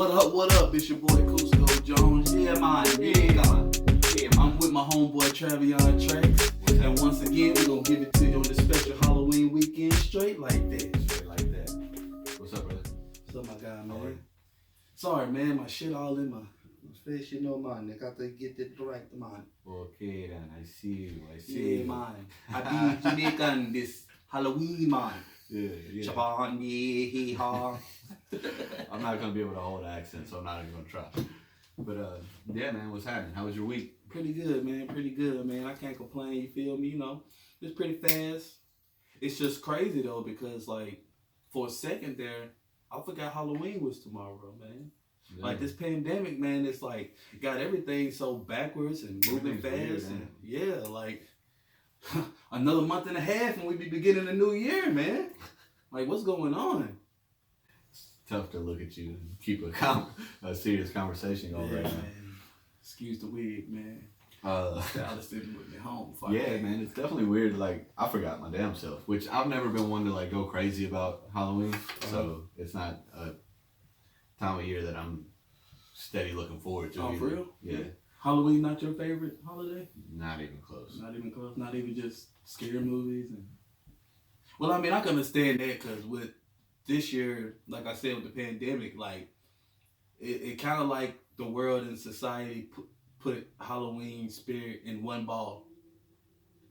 What up? It's your boy CuscoJones. Yeah, man. I'm with my homeboy TravionTraxx. And once again, we're going to give it to you on this special Halloween weekend straight like that. What's up, brother? What's up, my guy, man? Sorry, man. My shit all in my face. You know, man. I got to get it correct, man. Okay, then. I see you. Yeah, man. I be Jamaican this Halloween, man. Yeah. Japan, hee haw. I'm not going to be able to hold the accent, so I'm not even going to try. But, yeah, man, what's happening? How was your week? Pretty good, man. I can't complain, you feel me? You know, it's pretty fast. It's just crazy, though, because, like, for a second there, I forgot Halloween was tomorrow, man. Yeah. Like, this pandemic, man, it's like, got everything so backwards and moving fast. Weird, and yeah, like, another month and a half and we be beginning a new year, man. Like, what's going on? It's tough to look at you and keep a serious conversation going right now. Man. Excuse the wig, man. Dallas didn't put me home. Man, it's definitely weird. Like, I forgot my damn self, which I've never been one to like go crazy about Halloween. So it's not a time of year that I'm steady looking forward to. Oh, for real? Yeah. Halloween not your favorite holiday? Not even close. Not even close. Not even just scary movies. Well, I mean, I can understand that because with this year, like I said, with the pandemic, like it kind of like the world and society put Halloween spirit in one ball.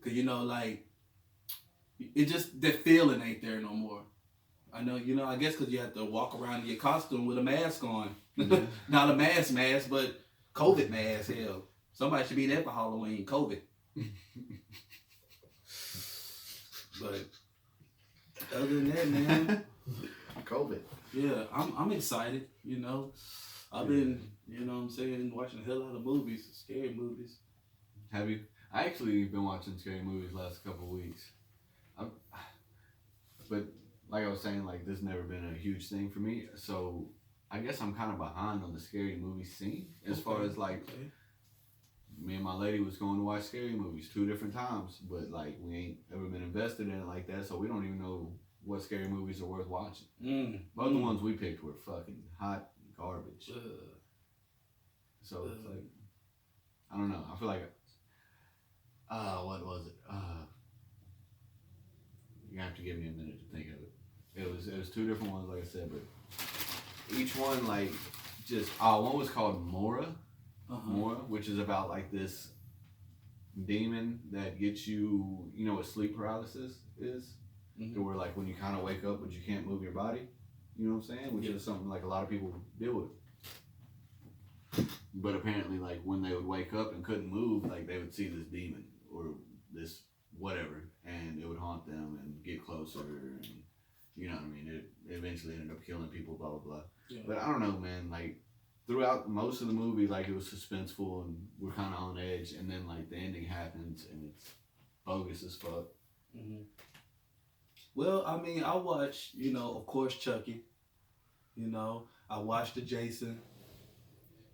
Cause you know, like it just that feeling ain't there no more. I know, you know. I guess because you have to walk around in your costume with a mask on, not a mask, but COVID mask. Hell, somebody should be there for Halloween. COVID. But other than that, man, COVID. Yeah, I'm excited. You know, I've been, you know what I'm saying, watching a hell lot of movies, scary movies. Have you? I actually been watching scary movies last couple of weeks. But like I was saying, like this never been a huge thing for me. So I guess I'm kind of behind on the scary movie scene as far as like me and my lady was going to watch scary movies 2 different times, but like we ain't ever been invested in it like that, so we don't even know what scary movies are worth watching. Both the ones we picked were fucking hot garbage. So it's like, I don't know. I feel like, what was it? You have to give me a minute to think of it. It was 2 different ones, like I said, but each one like just one was called Mora, which is about like this demon that gets you. You know what sleep paralysis is? To where like when you kind of wake up but you can't move your body. You know what I'm saying? Which is something like a lot of people deal with. But apparently, like when they would wake up and couldn't move, like they would see this demon or this whatever, and it would haunt them and get closer, and you know what I mean. It eventually ended up killing people, blah blah blah. Yeah. But I don't know, man. Like throughout most of the movie, like it was suspenseful and we're kind of on edge, and then like the ending happens and it's bogus as fuck. Well, I mean, I watched, you know, of course, Chucky. You know, I watched the Jason.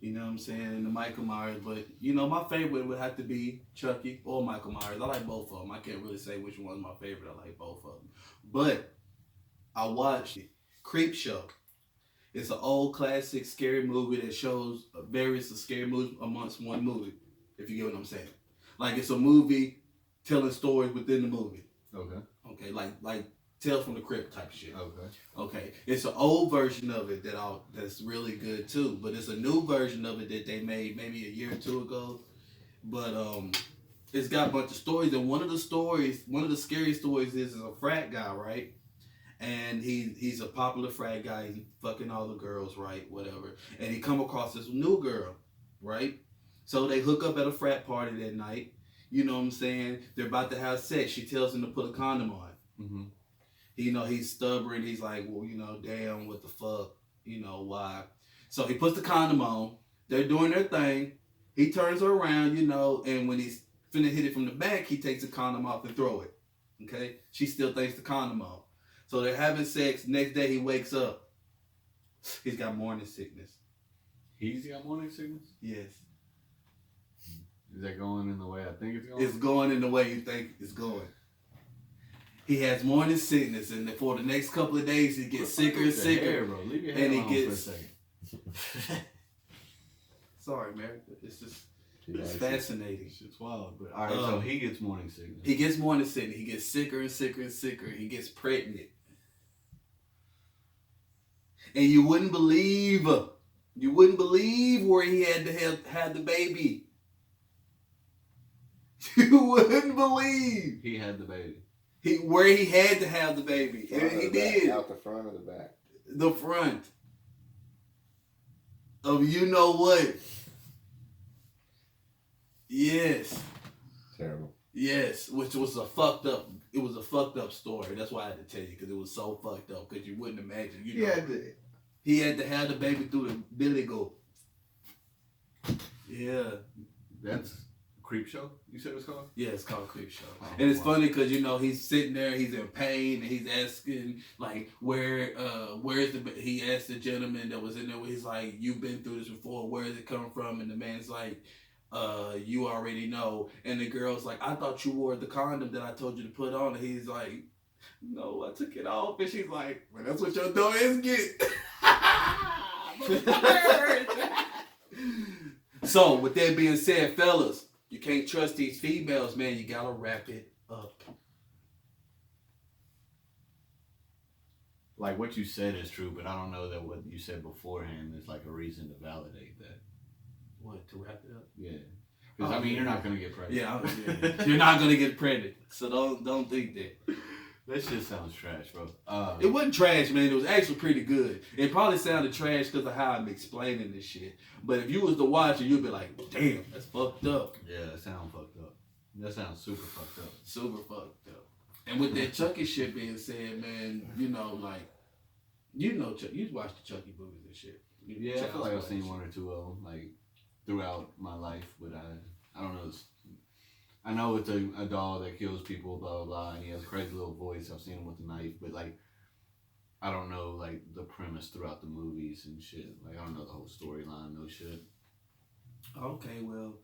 You know what I'm saying? And the Michael Myers. But, you know, my favorite would have to be Chucky or Michael Myers. I like both of them. I can't really say which one's my favorite. I like both of them. But I watched Creepshow. It's an old classic scary movie that shows various scary movies amongst one movie, if you get what I'm saying. Like, it's a movie telling stories within the movie. Okay, like Tales from the Crypt type shit. Okay. It's an old version of it that's really good too, but it's a new version of it that they made maybe a year or 2 ago. But it's got a bunch of stories, and one of the scary stories is a frat guy, right? And he's a popular frat guy. He's fucking all the girls, right? Whatever. And he come across this new girl, right? So they hook up at a frat party that night. You know what I'm saying? They're about to have sex. She tells him to put a condom on. You know, he's stubborn. He's like, well, you know, damn, what the fuck? You know, why? So he puts the condom on. They're doing their thing. He turns her around, you know, and when he's finna hit it from the back, he takes the condom off and throw it. Okay? She still thinks the condom on. So they're having sex. Next day he wakes up. He's got morning sickness. He's got morning sickness? Yes. Is that going in the way I think it's going? It's going in the way you think it's going. He has morning sickness, and for the next couple of days, he gets sicker and sicker. Hair, bro. Leave your hair alone for a second. Sorry, man. It's just it's fascinating. It's wild. But all right, so he gets morning sickness. He gets morning sickness. He gets sicker and sicker and sicker. He gets pregnant. And you wouldn't believe where he had to have the baby. You wouldn't believe he had the baby. Where he had to have the baby. And he did. Out the front or the back? The front. Of you know what? Yes. Terrible. Yes, which was a fucked up. It was a fucked up story. That's why I had to tell you, because it was so fucked up. Because you wouldn't imagine. He had to have the baby through the billy go. Yeah. That's Creep Show, you said it was called? Yeah, it's called Creep Show. And it's funny because, you know, he's sitting there, he's in pain, and he's asking, like, where's he asked the gentleman that was in there, he's like, you've been through this before, where is it coming from? And the man's like, you already know. And the girl's like, I thought you wore the condom that I told you to put on. And he's like, no, I took it off. And she's like, well, that's what your daughters get. So, with that being said, fellas, you can't trust these females, man. You gotta wrap it up. Like, what you said is true, but I don't know that what you said beforehand is like a reason to validate that. What, to wrap it up? Yeah. Because, I mean, you're not going to get pregnant. Yeah, you're not going to get pregnant. So don't think that. That shit sounds trash, bro. It wasn't trash, man. It was actually pretty good. It probably sounded trash because of how I'm explaining this shit. But if you was to watch it, you'd be like, damn, that's fucked up. Yeah, that sounds fucked up. That sounds super fucked up. Super fucked up. And with that Chucky shit being said, man, you know, like, you watch the Chucky movies and shit. Yeah, I feel like I've seen one or two of them, like, throughout my life, but I don't know. I know it's a doll that kills people, blah, blah, blah, and he has a crazy little voice. I've seen him with a knife, but, like, I don't know, like, the premise throughout the movies and shit. Like, I don't know the whole storyline, no shit. Okay, well,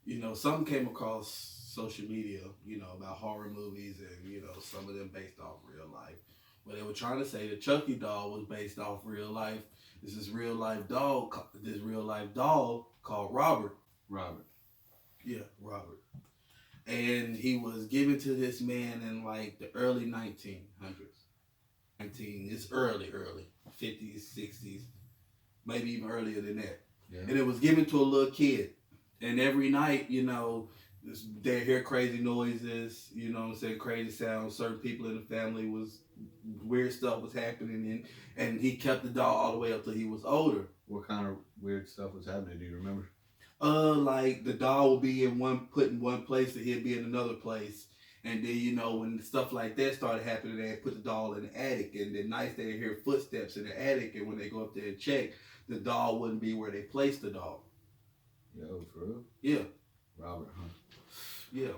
you know, some came across social media, you know, about horror movies and, you know, some of them based off real life. But they were trying to say the Chucky doll was based off real life. This real life doll called Robert. Robert. Yeah, Robert. And he was given to this man in like the early 1900s. It's early, 50s, 60s, maybe even earlier than that. Yeah. And it was given to a little kid. And every night, you know, they hear crazy noises, you know what I'm saying, crazy sounds. Certain people in the family weird stuff was happening, and he kept the doll all the way up till he was older. What kind of weird stuff was happening? Do you remember? Like the doll will be put in one place and he'll be in another place. And then, you know, when stuff like that started happening, they put the doll in the attic. And then nights they hear footsteps in the attic. And when they go up there and check, the doll wouldn't be where they placed the doll. Yo, for real? Yeah. Robert, huh? Yeah.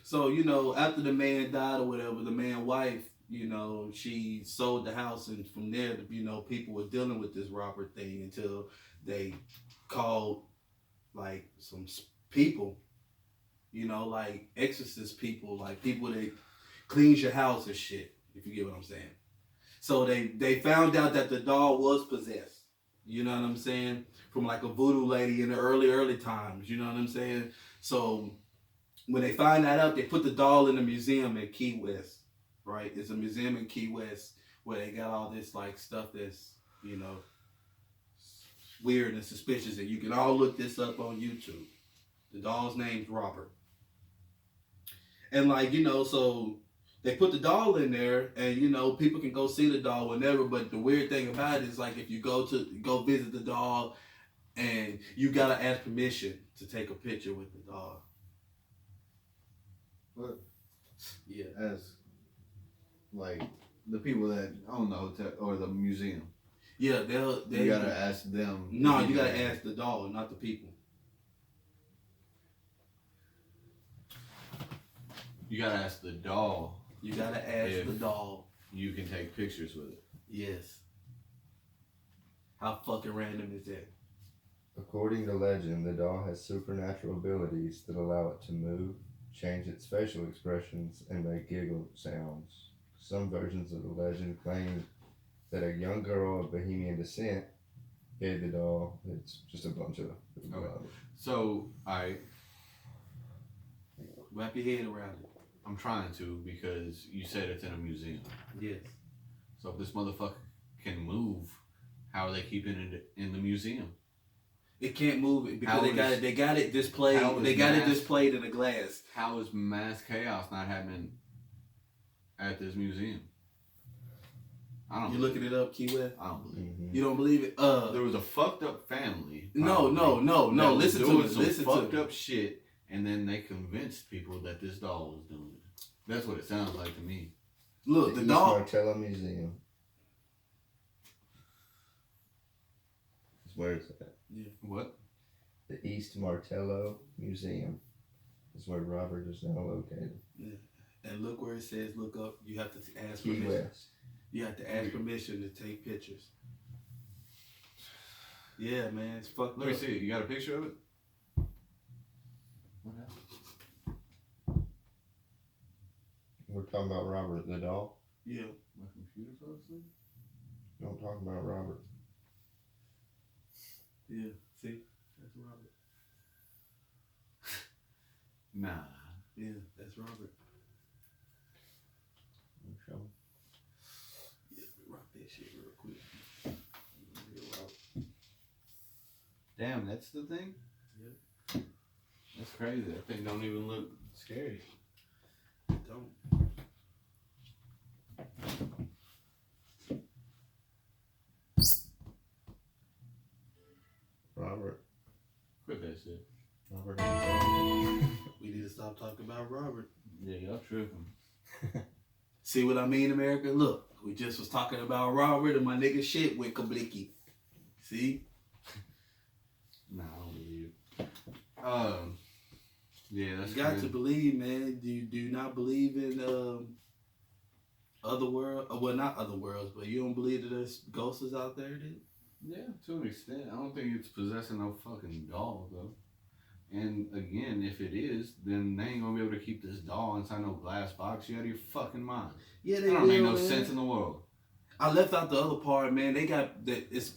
So, you know, after the man died or whatever, the man's wife, you know, she sold the house. And from there, you know, people were dealing with this Robert thing until they called, like, some people, you know, like exorcist people, like people that cleans your house and shit, if you get what I'm saying. So they found out that the doll was possessed, you know what I'm saying, from like a voodoo lady in the early times, you know what I'm saying. So when they find that out, they put the doll in a museum in Key West, right? It's a museum in Key West where they got all this like stuff that's, you know, weird and suspicious, and you can all look this up on YouTube. The doll's name's Robert. And like, you know, so they put the doll in there, and you know, people can go see the doll whenever, but the weird thing about it is like if you go visit the doll, and you gotta ask permission to take a picture with the doll. What? Yeah. As like the people that own the hotel or the museum. Yeah, you gotta ask them. No, you gotta ask the doll, not the people. You gotta ask the doll. You gotta ask the doll. You can take pictures with it. Yes. How fucking random is that? According to legend, the doll has supernatural abilities that allow it to move, change its facial expressions, and make giggle sounds. Some versions of the legend claim that a young girl of Bohemian descent gave the doll. It's just a bunch of. Okay. So, alright. Wrap your head around it. I'm trying to because you said it's in a museum. Yes. So if this motherfucker can move, how are they keeping it in the museum? It can't move it because How they got it displayed. They got it displayed in a glass. How is mass chaos not happening at this museum? I don't. You looking it up, Key West? I don't believe it. You don't believe it? There was a fucked up family. No. Listen to me. Listen fucked to me. up shit, and then they convinced people that this doll was doing it. That's what it sounds like to me. Look, the the East doll. Martello Museum. Where is that? Yeah. What? The East Martello Museum is where Robert is now located. Yeah. And look where it says look up. You have to ask Key permission. West. You have to ask permission to take pictures. Yeah, man, it's fucked Let up. me see it. You got a picture of it? What happened? We're talking about Robert the doll. Yeah. My computer fell asleep? Don't talk about Robert. Yeah. See? That's Robert. Nah. Yeah, that's Robert. Show him. Yeah, rock that shit real quick. Damn, that's the thing? Yep. That's crazy. That thing don't even look scary. Don't. Robert. Quit that shit. Robert. We need to stop talking about Robert. Yeah, y'all tripping. See what I mean, America? Look, we just was talking about Robert and my nigga shit with Kabliki. See? Nah, I don't believe it. Yeah, that's You got crazy. to believe, man. Do you not believe in other world? Well, not other worlds, but you don't believe that there's ghosts out there, dude? Yeah, to an extent. I don't think it's possessing no fucking doll, though. And again, if it is, then they ain't gonna be able to keep this doll inside no glass box. You out of your fucking mind. Yeah, That don't make no sense in the world. I left out the other part, man. They got that. It's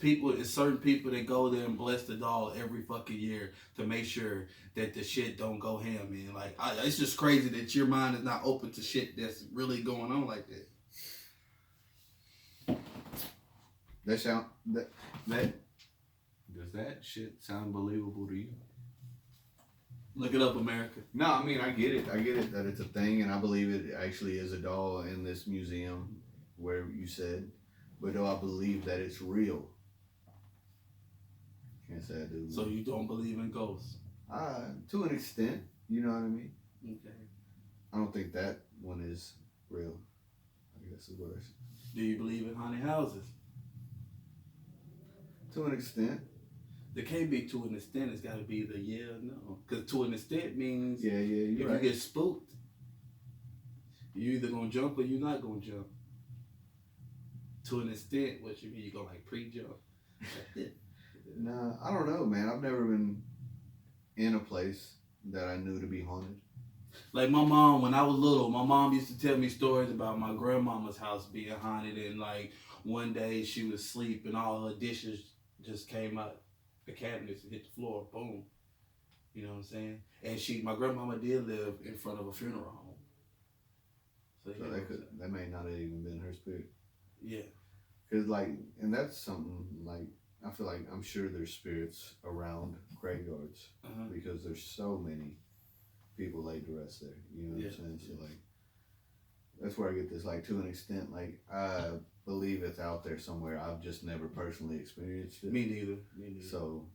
certain people that go there and bless the doll every fucking year to make sure that the shit don't go ham, man. Like, it's just crazy that your mind is not open to shit that's really going on like that. Does that shit sound believable to you? Look it up, America. No, I mean, I get it. I get it that it's a thing, and I believe it actually is a doll in this museum where you said, but do I believe that it's real? Can't say I do. So you don't believe in ghosts? To an extent, you know what I mean? Okay. I don't think that one is real. I guess is worse. Do you believe in haunted houses? To an extent. There can't be to an extent. It's got to be either yeah or no. Because to an extent means Yeah, if you're right. you get spooked, you either gonna jump or you're not gonna jump. To an extent, what you mean? You gonna like pre-jump? Nah, I don't know, man. I've never been in a place that I knew to be haunted. Like my mom, when I was little, my mom used to tell me stories about my grandmama's house being haunted, and like one day she was asleep and all her dishes just came out the cabinets and hit the floor. Boom. You know what I'm saying? And my grandmama did live in front of a funeral home. So, So that may not have even been her spirit. Yeah. Cause like, and that's something like I feel like I'm sure there's spirits around graveyards because there's so many people laid to rest there. You know what I'm saying? So like, that's where I get this. Like to an extent, like I believe it's out there somewhere. I've just never personally experienced it. Me neither. So,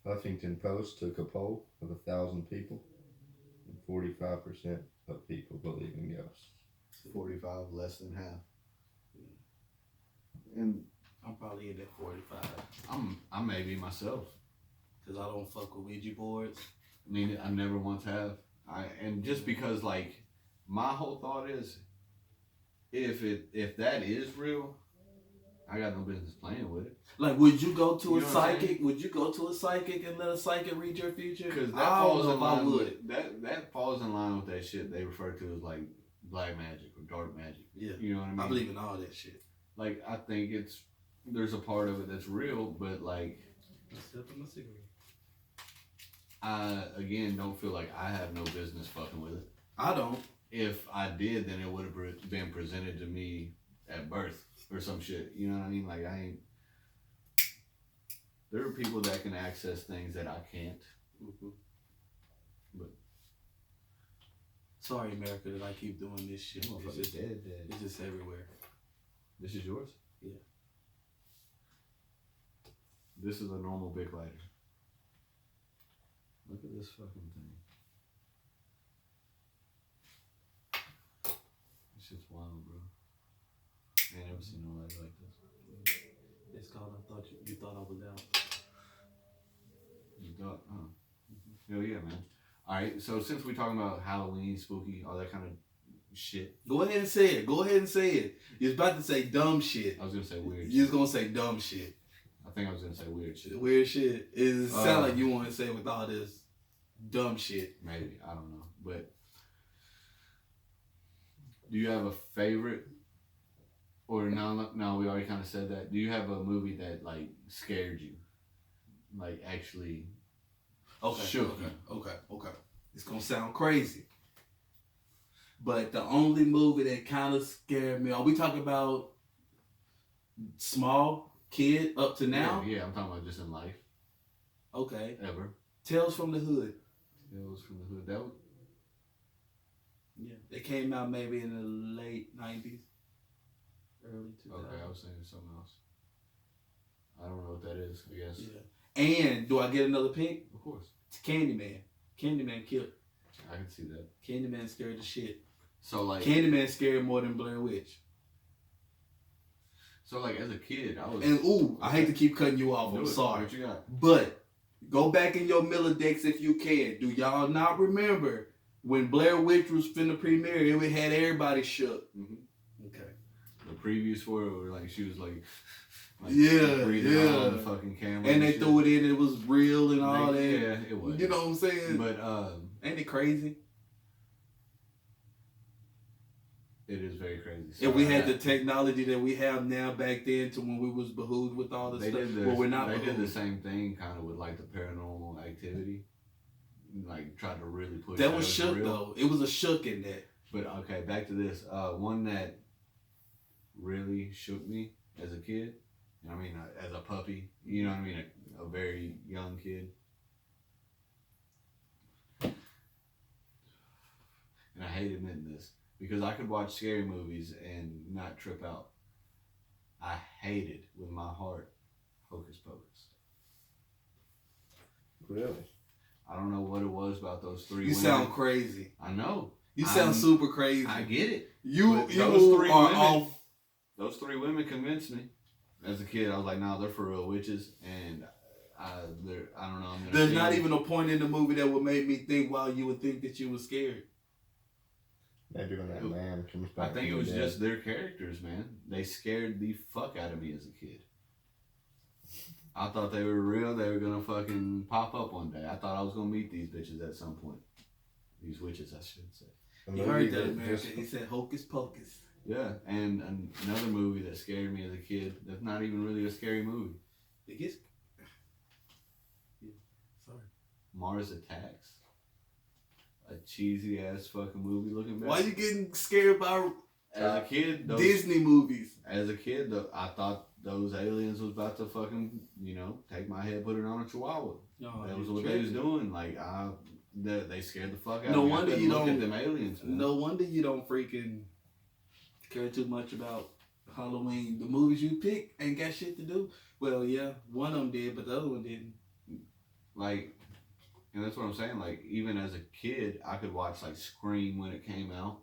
Huffington Post took a poll of 1,000 people, and 45% of people believe in ghosts. 45, less than half. And I'm probably in that 45. I may be myself. Because I don't fuck with Ouija boards. I mean, I never once have. And just because like my whole thought is, if that is real, I got no business playing with it. Like, would you go to You a know what I'm psychic? Would you go to a psychic and let a psychic read your future? Because that I don't falls know in if I line would. with that falls in line with that shit they refer to as like black magic or dark magic. Yeah. You know what I mean? I believe in all that shit. Like I think it's there's a part of it that's real, but like I again don't feel like I have no business fucking with it. I don't. If I did, then it would have been presented to me at birth or some shit. You know what I mean? Like I ain't. There are people that can access things that I can't. Mm-hmm. But sorry, America, that I keep doing this shit. It's just dead. It's just everywhere. This is yours? Yeah. This is a normal Bic lighter. Look at this fucking thing. This shit's wild, bro. I ain't never seen no lighter like this. It's called You Thought I Was Out. You thought, huh? Mm-hmm. Hell yeah, man. Alright, so since we're talking about Halloween, spooky, all that kind of shit. Go ahead and say it. Go ahead and say it. You're about to say dumb shit. I was gonna say weird You're shit. gonna say dumb shit. I think I was gonna say weird shit. Weird shit. It sound like you want to say it with all this dumb shit. Maybe. I don't know. But do you have a favorite? Or no, we already kind of said that. Do you have a movie that like scared you? Like actually shook you? Okay. It's gonna sound crazy. But the only movie that kind of scared me, are we talking about small kid up to now? Yeah, I'm talking about just in life. Okay. Ever. Tales from the Hood. Tales from the Hood. That was... Yeah. It came out maybe in the late 90s. Early 2000s. Okay, I was thinking something else. I don't know what that is, I guess. Yeah. And do I get another pick? Of course. It's Candyman. Candyman killed. I can see that. Candyman scared the shit. So like Candyman scared more than Blair Witch. So like as a kid, I was. And I hate to keep cutting you off. I'm sorry. What you got? But go back in your Milodex if you can. Do y'all not remember when Blair Witch was finna premiere? It had everybody shook. Mm-hmm. Okay. The previews for it were like she was like breathing on the fucking camera. And they threw it in. It was real and all that. Yeah, it was. You know what I'm saying? But ain't it crazy? It is very crazy. If we had the technology that we have now back then to when we was behooved with all this stuff, we're not. They did the same thing kind of with like the Paranormal Activity. Like tried to really push that was shook though. It was a shook in that. But okay, back to this. One that really shook me as a kid. You know what I mean? As a puppy. You know what I mean? A very young kid. And I hate admitting this because I could watch scary movies and not trip out. I hated with my heart Hocus Pocus. Really? I don't know what it was about those three You women. sound crazy. I know. You sound super crazy. I get it. You are women, off. Those three women convinced me. As a kid, I was like, "Nah, they're for real witches." And I don't know. There's not even a point in the movie that would make me think, "Wow, you would think that you were scared." Maybe when that man comes back. I think it was just their characters, man. They scared the fuck out of me as a kid. I thought they were real. They were gonna fucking pop up one day. I thought I was gonna meet these bitches at some point. These witches, I should say. You heard that, America. He said Hocus Pocus. Yeah, and another movie that scared me as a kid. That's not even really a scary movie. It gets. Yeah, sorry. Mars Attacks. A cheesy ass fucking movie looking back. Why you getting scared by as a kid? Disney movies? As a kid, I thought those aliens was about to fucking, take my head, put it on a chihuahua. No, that was what they was doing. Like, they scared the fuck out no of me. Wonder you don't look at them aliens. Man. No wonder you don't freaking care too much about Halloween. The movies you pick ain't got shit to do. Well, yeah, one of them did, but the other one didn't. Like, and that's what I'm saying. Like, even as a kid, I could watch like Scream when it came out.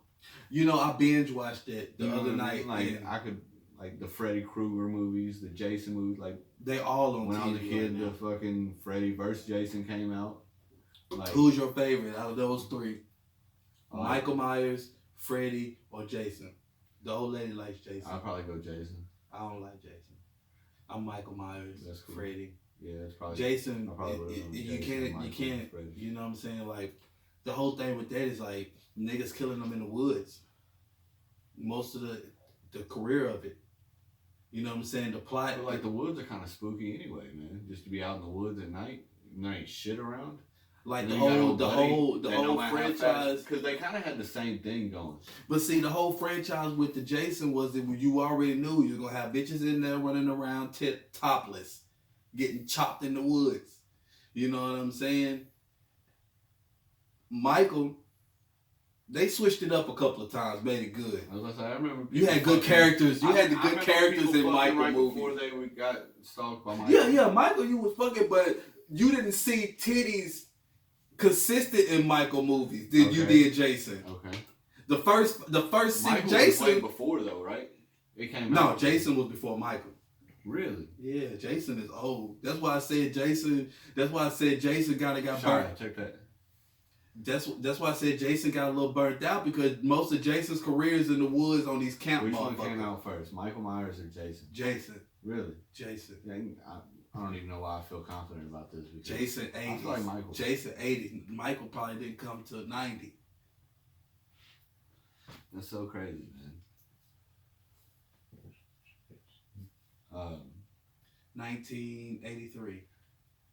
I binge watched it the other night. Like, I could. Like the Freddy Krueger movies, the Jason movies, like they all on when TV I was a kid, right the fucking Freddy vs. Jason came out. Like, who's your favorite out of those three? Michael Myers, Freddy, or Jason? The old lady likes Jason. I'll probably go Jason. I don't like Jason. I'm Michael Myers. That's cool. Freddy. Yeah, it's probably Jason. You can't. You know what I'm saying? Like the whole thing with that is like niggas killing them in the woods. Most of the career of it. You know what I'm saying? The plot. But like the woods are kind of spooky anyway, man. Just to be out in the woods at night, and there ain't shit around. Like the whole franchise, because they kind of had the same thing going. But see, the whole franchise with the Jason was that you already knew you were gonna have bitches in there running around topless, getting chopped in the woods. You know what I'm saying? Michael, they switched it up a couple of times, made it good. I was gonna say, I remember you had good characters. You had the good characters in Michael right movie. Before they got stalked by Michael. Yeah, Michael, you was fucking, but you didn't see titties consistent in Michael movies. You did Jason? Okay. The first Michael Jason was way before though, right? It came. No, out. Jason was before Michael. Really? Yeah, Jason is old. That's why I said Jason. That's why I said Jason got burnt. Check that. That's why I said Jason got a little burnt out because most of Jason's career is in the woods on these camp. Which one came out first, Michael Myers or Jason? Jason. Really? Jason. Yeah, I don't even know why I feel confident about this. Jason 80s. I feel like Michael. Jason 80s. Michael probably didn't come till 90. That's so crazy, man. 1983.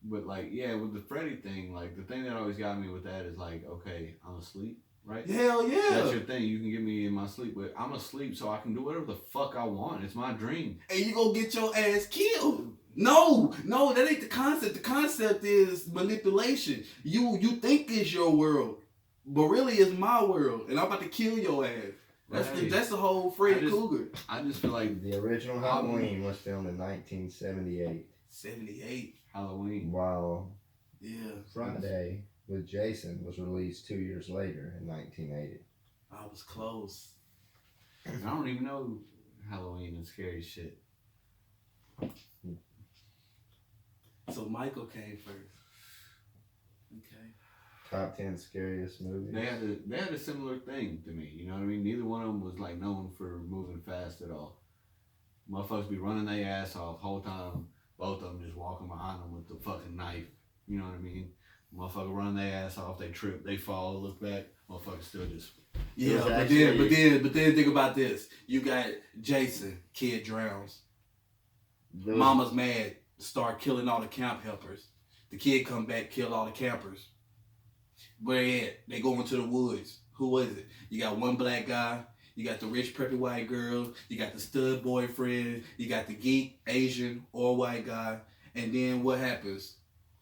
But like, yeah, with the Freddy thing, like the thing that always got me with that is like, okay, I'm asleep, right? Hell yeah. That's your thing. You can get me in my sleep, but I'm asleep, so I can do whatever the fuck I want. It's my dream. And you gonna get your ass killed. No, that ain't the concept. The concept is manipulation. You think it's your world, but really it's my world, and I'm about to kill your ass. That's the whole Freddy Krueger. I just feel like the original Halloween was filmed in 1978. 78. Halloween. While Friday with Jason was released 2 years later in 1980. I was close. I don't even know Halloween and scary shit. So Michael came first. Okay. Top 10 scariest movies. They had a similar thing to me. You know what I mean? Neither one of them was like known for moving fast at all. Motherfuckers be running their ass off the whole time. Both of them just walking behind them with the fucking knife. You know what I mean? Motherfucker running their ass off. They trip. They fall. Look back. Motherfucker still just. Yeah, but then think about this. You got Jason. Kid drowns. Mama's mad. Start killing all the camp helpers. The kid come back, kill all the campers. Where they at? They go into the woods. Who is it? You got one black guy. You got the rich preppy white girl. You got the stud boyfriend. You got the geek Asian or white guy. And then what happens?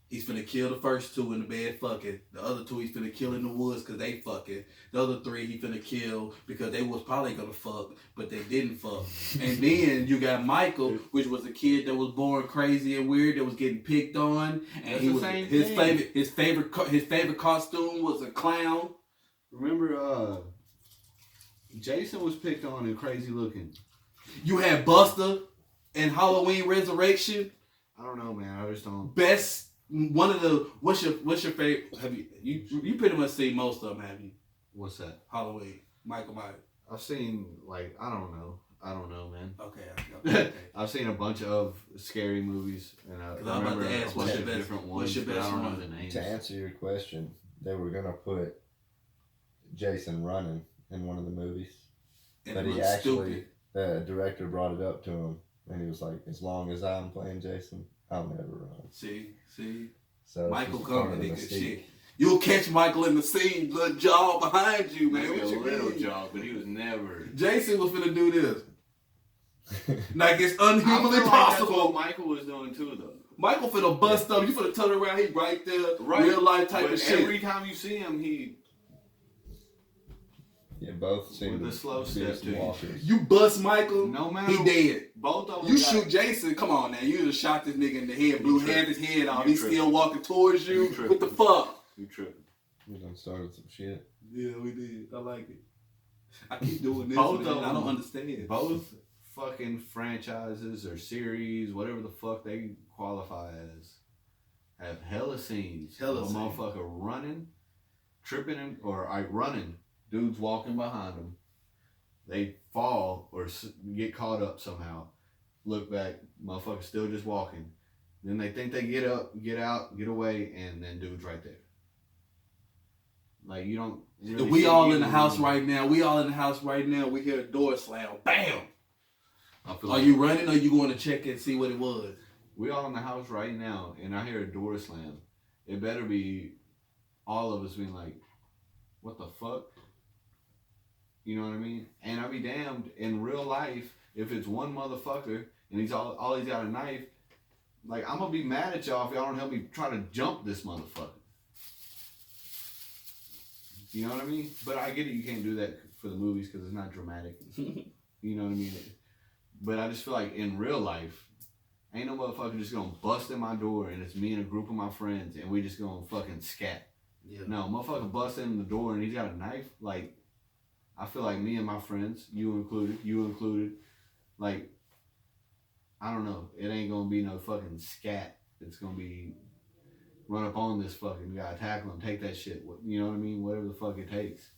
He's finna kill the first two in the bed fucking. The other two he's finna kill in the woods because they fucking. The other three he finna kill because they was probably gonna fuck, but they didn't fuck. And then you got Michael, which was a kid that was born crazy and weird, that was getting picked on. And his favorite costume was a clown. Remember Jason was picked on and crazy looking. You had Buster and Halloween Resurrection. I don't know, man. I just don't. Best. One of the what's your favorite? Have you pretty much seen most of them, have you? What's that? Halloween, Michael Myers. I've seen like I don't know, man. Okay. I've seen a bunch of scary movies, and I remember a bunch of different ones. But I don't know the names. To answer your question, they were gonna put Jason running in one of the movies, but he actually the director brought it up to him, and he was like, "As long as I'm playing Jason, I'll never run." See. So Michael coming, nigga. Shit. You'll catch Michael in the scene, little jog behind you, man. Maybe a little jog, but he was never. Jason was finna do this. Like it's unhumanly like possible. That's what Michael was doing too, though. Michael finna bust up. You finna turn around. He right there, real life type of shit. Every time you see him, he. Yeah, both seem with the slow step too. You bust Michael, no matter he dead. Both of them. You shoot Jason, come on now. You just shot this nigga in the head, blew half his head off. He's still walking towards you. What the fuck? You tripping. We done started some shit. Yeah, we did. I like it. I keep doing this. Both man. I don't understand. Both fucking franchises or series, whatever the fuck they qualify as, have hella scenes. A motherfucker running, tripping him, or running. Dudes walking behind them. They fall or get caught up somehow. Look back, motherfucker still just walking. Then they think they get up, get out, get away, and then dude's right there. Like you don't. Really we all in the house right now. We all in the house right now. We hear a door slam. Bam. Are you running or you going to check and see what it was? We all in the house right now, and I hear a door slam. It better be all of us being like, what the fuck? You know what I mean? And I'll be damned, in real life, if it's one motherfucker and he's all he's got a knife, like, I'm gonna be mad at y'all if y'all don't help me try to jump this motherfucker. You know what I mean? But I get it, you can't do that for the movies because it's not dramatic. You know what I mean? But I just feel like in real life, ain't no motherfucker just gonna bust in my door and it's me and a group of my friends and we just gonna fucking scat. Yeah. No, motherfucker bust in the door and he's got a knife. Like, I feel like me and my friends, you included, like, I don't know. It ain't gonna be no fucking scat. It's gonna be run up on this fucking guy, tackle him, take that shit. You know what I mean? Whatever the fuck it takes.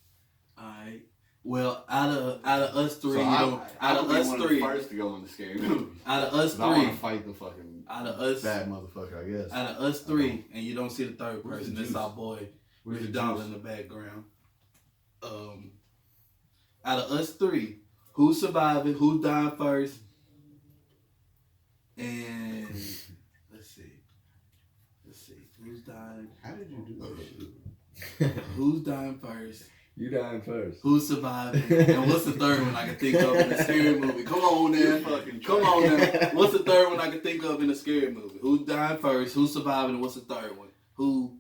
Alright. Well, out of us three, so out of us three, first to go in the scary movie. Out of us three, I want to fight the fucking out of us bad motherfucker, I guess. Out of us three, and you don't see the third person. That's our boy, Rich Donald in the background. Out of us three, who's surviving? Who's dying first? And let's see, who's dying? How did you do that shit? Who's dying first? You dying first. Who's surviving? And what's the third one I can think of in a scary movie? Come on now. Come on now. What's the third one I can think of in a scary movie? Who's dying first? Who's surviving? And what's the third one? Who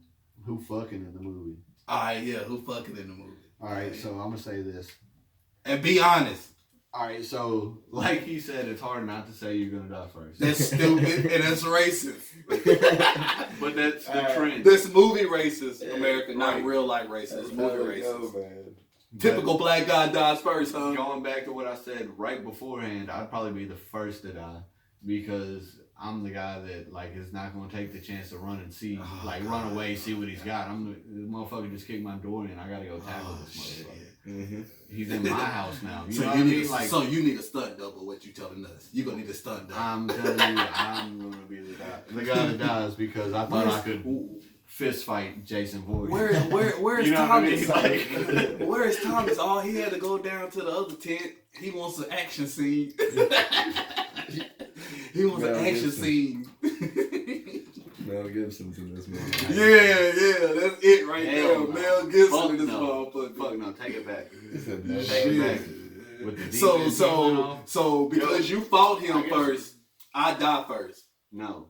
fucking in the movie? Alright, yeah, who fucking in the movie? Alright, so I'm gonna say this. And be honest. Alright, so like he said, it's hard not to say you're gonna die first. That's stupid and that's racist. But that's the trend. This movie racist, America, not real life racist. It's movie racist. Man. Typical black guy dies first, huh? Going back to what I said right beforehand, I'd probably be the first to die because I'm the guy that like is not gonna take the chance to run and see, run away, see what he's got. The motherfucker just kicked my door in. I gotta go tackle this motherfucker. Mm-hmm. He's in my house now. You know what I mean? So you need a stunt double. What you telling us? You gonna need a stunt double. I'm telling you, I'm gonna be the guy that dies because I thought I could fist fight Jason Voorhees. Where's you know Thomas? What I mean? Like, where's Thomas? All he had to go down to the other tent. He wants an action scene. He wants an action scene. Mel Gibson's in this movie. Yeah, that's it right there. No. Mel Gibson in this motherfucker. Fuck no, take it back. Take it back. With the so because you fought him first, I die first. No.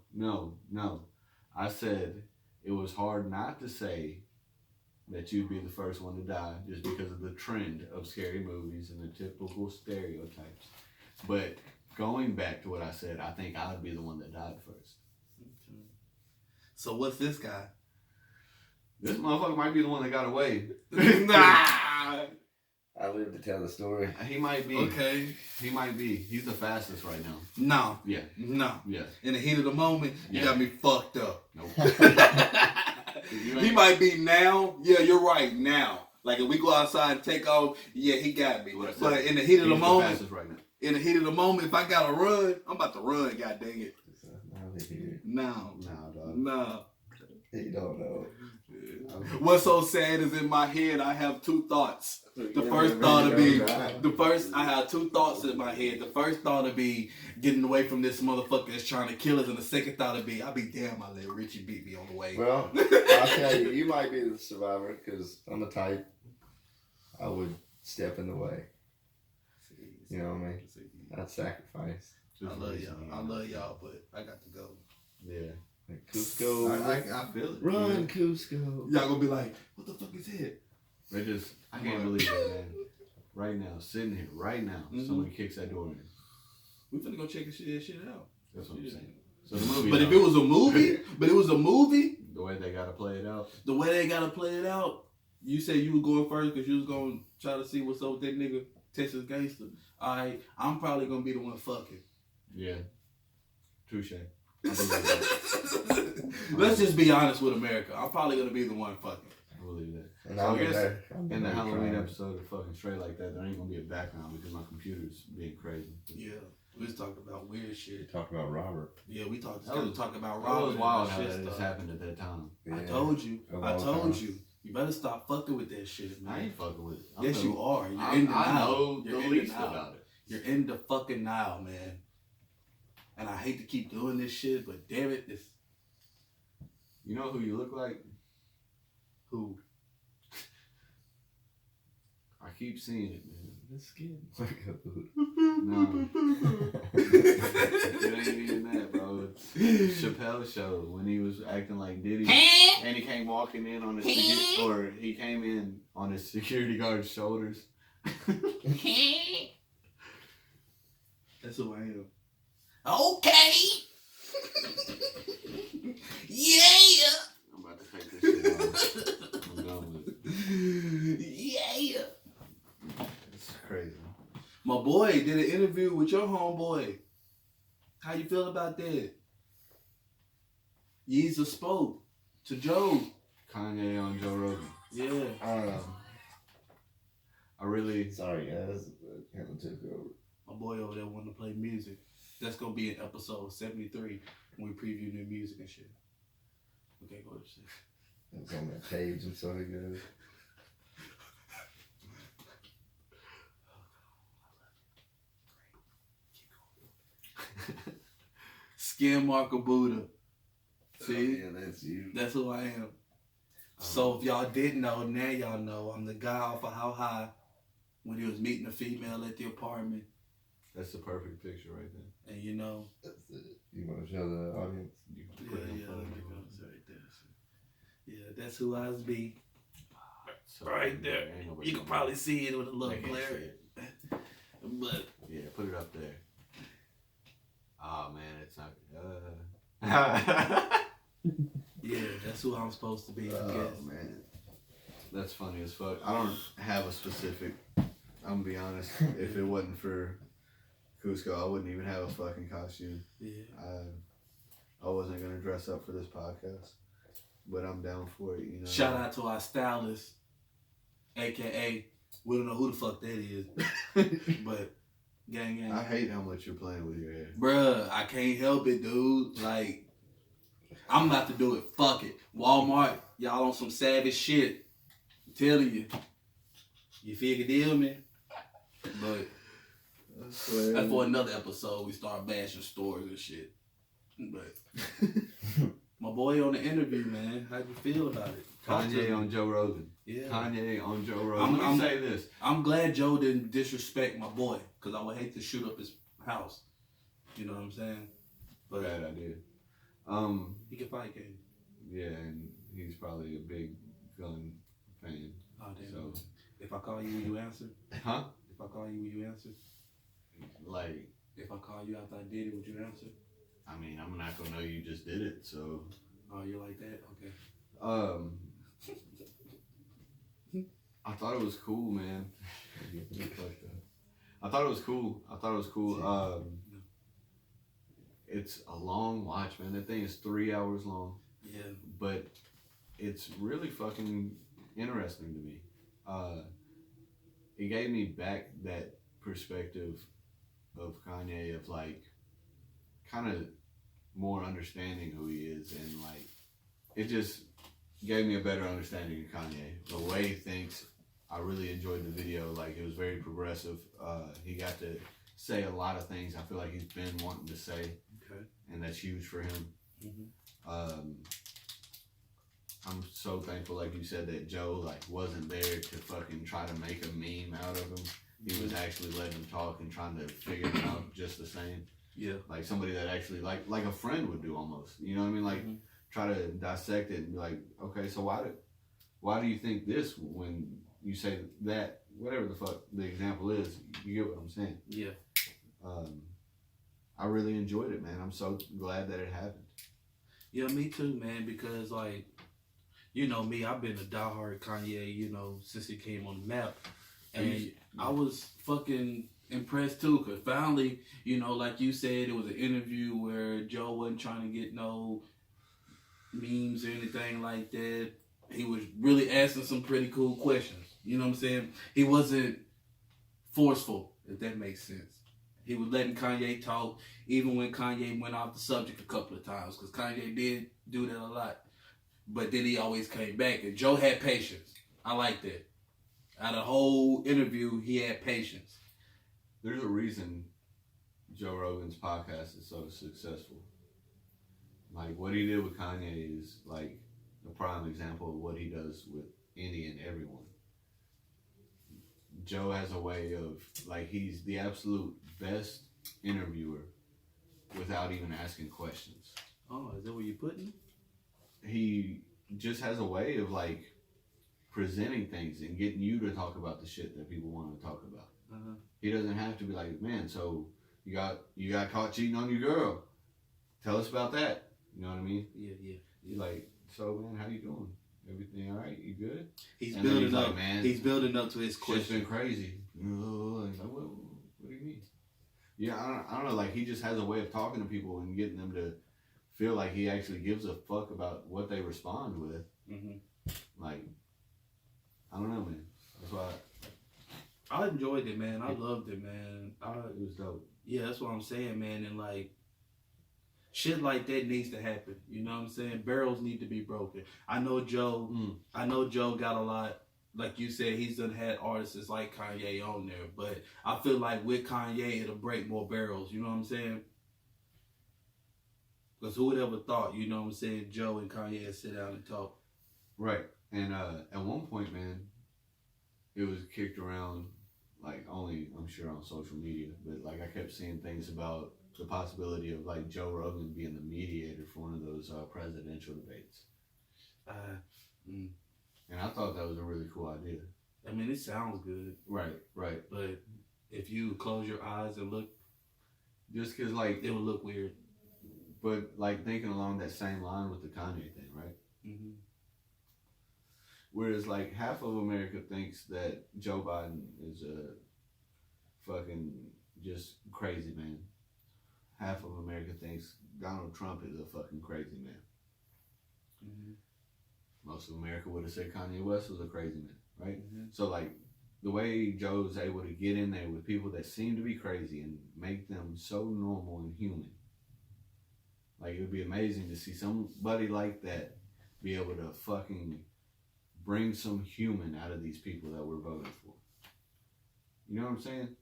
I said it was hard not to say that you'd be the first one to die just because of the trend of scary movies and the typical stereotypes. But going back to what I said, I think I would be the one that died first. So what's this guy? This motherfucker might be the one that got away. Nah. I live to tell the story. He might be. Okay. He might be. He's the fastest right now. No. Yeah. No. Yeah. In the heat of the moment, you got me fucked up. Nope. He might be now. Yeah, you're right. Now. Like if we go outside and take off, yeah, he got me. But in the heat of the moment, right now. In the heat of the moment, if I gotta run, I'm about to run, god dang it. No. No. You don't know. What's so sad is in my head I have two thoughts. The first thought would be I have two thoughts in my head. The first thought would be getting away from this motherfucker that's trying to kill us, and the second thought would be I'll be damn, I let Richie beat me on the way. Well, I'll tell you, you might be the survivor because I'm the type I would step in the way. You know what I mean? I'd sacrifice. I love y'all, but I got to go. Yeah. Like Cusco. I feel it. Run, Cusco. Y'all gonna be like, what the fuck is it? I can't believe that, man. Right now, sitting here, right now, somebody kicks that door in. We finna go check this shit out. That's what I'm saying. So the movie. But if it was a movie, the way they gotta play it out. You said you was going first because you was gonna try to see what's up with that nigga Texas gangster. Alright, I'm probably gonna be the one fucking. Yeah. Touche. Let's just be honest with America. I'm probably gonna be the one fucking. I believe that. And so I guess in the Halloween episode of fucking Straight Like That, there ain't gonna be a background because my computer's being crazy. Yeah, we was talking about weird shit. Talk about Robert. Yeah, we talked about Robert. It was wild how that just happened at that time. Yeah. I told you. You better stop fucking with that shit, man. I ain't fucking with it. Yes, you are. I know the least about it. You're in the fucking Nile, man. And I hate to keep doing this shit, but damn it, this. You know who you look like? Who? I keep seeing it, man. The skin. Like a boot. No. It ain't even that, bro. It's Chappelle's show when he was acting like Diddy. And he came walking in on his he came in on his security guard's shoulders. That's who I am. Okay. Yeah. I'm about to take this shit off. I'm done with it. Yeah. It's crazy. My boy did an interview with your homeboy. How you feel about that? Yeezus spoke to Joe. Kanye on Joe Rogan. Yeah. I really... Sorry, guys. I kind of took over. My boy over there wanting to play music. That's going to be in episode 73 when we preview new music and shit. Okay, go to shit. It was on that page and so it goes. Skin Marker Buddha. See? Yeah, that's you. That's who I am. So if y'all didn't know, now y'all know. I'm the guy off of How High when he was meeting a female at the apartment. That's the perfect picture right there. And you know. That's it. You want to show the audience? You can Yeah, put it in yeah, front of look at everyone. those right there. Yeah, that's who I was be. So, Right there. ain't nobody You can gonna- probably see it with a little They can't glare. see it. But Yeah, put it up there. Oh man, it's not. yeah, that's who I'm supposed to be, I Oh guess. man, that's funny as fuck. I don't have a specific. I'm gonna be honest. If it wasn't for Cusco, I wouldn't even have a fucking costume. Yeah. I wasn't gonna dress up for this podcast, but I'm down for it. You know. Shout out to our stylist, aka we don't know who the fuck that is, but gang. I hate how much you're playing with your hair. Bruh, I can't help it, dude. Like, I'm about to do it. Fuck it. Walmart, y'all on some savage shit. I'm telling you. You figure deal, man? But I swear. that's for another episode. We start bashing stores and shit. But my boy on the interview, man. How'd you feel about it? Talk to me. Kanye on Joe Rogan. Yeah. Kanye on Joe Rogan. Let me say this. I'm glad Joe didn't disrespect my boy, because I would hate to shoot up his house. You know what I'm saying? But Bad idea. he can fight, can Yeah, and he's probably a big gun fan. Oh, damn. So, If I call you, will you answer? huh? If I call you, will you answer? Like, If I call you after I did it, would you answer? I mean, I'm not gonna know you just did it, so. Oh, you're like that? Okay. I thought it was cool, man. I thought it was cool. It's a long watch, man. That thing is 3 hours long. Yeah. But it's really fucking interesting to me. It gave me back that perspective of Kanye of like kind of more understanding who he is, and like it just gave me a better understanding of Kanye. The way he thinks, I really enjoyed the video. Like, it was very progressive. He got to say a lot of things I feel like he's been wanting to say. Okay. And that's huge for him. Mm-hmm. I'm so thankful, like you said, that Joe like wasn't there to fucking try to make a meme out of him. He was actually letting him talk and trying to figure it out just the same. Yeah. Like somebody that actually like a friend would do almost. You know what I mean? Like try to dissect it and be like, okay, so why do you think this when you say that? Whatever the fuck the example is, you get what I'm saying. Yeah. I really enjoyed it, man. I'm so glad that it happened. Yeah, me too, man, because like, you know me, I've been a diehard Kanye, you know, since he came on the map. And I was fucking impressed too, because finally, you know, like you said, it was an interview where Joe wasn't trying to get no memes or anything like that. He was really asking some pretty cool questions. You know what I'm saying? He wasn't forceful, if that makes sense. He was letting Kanye talk, even when Kanye went off the subject a couple of times, because Kanye did do that a lot. But then he always came back, and Joe had patience. I like that. Out of the whole interview, he had patience. There's a reason Joe Rogan's podcast is so successful. Like, what he did with Kanye is, like, a prime example of what he does with any and everyone. Joe has a way of, like, he's the absolute best interviewer without even asking questions. Oh, is that what you're putting? He just has a way of, like, presenting things and getting you to talk about the shit that people want to talk about. Uh-huh. He doesn't have to be like, man, so you got caught cheating on your girl. Tell us about that. You know what I mean? Yeah. You're like, so man, how you doing? Everything all right? You good? He's building up. Like, man, he's building up to his question. It's been crazy. Like, what do you mean? Yeah, I don't know. Like, he just has a way of talking to people and getting them to feel like he actually gives a fuck about what they respond with. Mm-hmm. Like, I don't know, man. That's why I enjoyed it, man. I loved it, man. it was dope. Yeah, that's what I'm saying, man. And like, shit like that needs to happen. You know what I'm saying? Barrels need to be broken. I know Joe got a lot. Like you said, he's done had artists like Kanye on there. But I feel like with Kanye, it'll break more barrels. You know what I'm saying? Because who would ever thought, you know what I'm saying, Joe and Kanye would sit down and talk. Right. And at one point, man, it was kicked around, like, only, I'm sure, on social media. But, like, I kept seeing things about the possibility of, like, Joe Rogan being the mediator for one of those presidential debates. And I thought that was a really cool idea. I mean, it sounds good. Right. But if you close your eyes and look, just because, like, it would look weird. But, like, thinking along that same line with the Kanye thing, right? Mm-hmm. Whereas, like, half of America thinks that Joe Biden is a fucking just crazy man. Half of America thinks Donald Trump is a fucking crazy man. Mm-hmm. Most of America would have said Kanye West was a crazy man, right? Mm-hmm. So, like, the way Joe's able to get in there with people that seem to be crazy and make them so normal and human. Like, it would be amazing to see somebody like that be able to fucking bring some human out of these people that we're voting for. You know what I'm saying?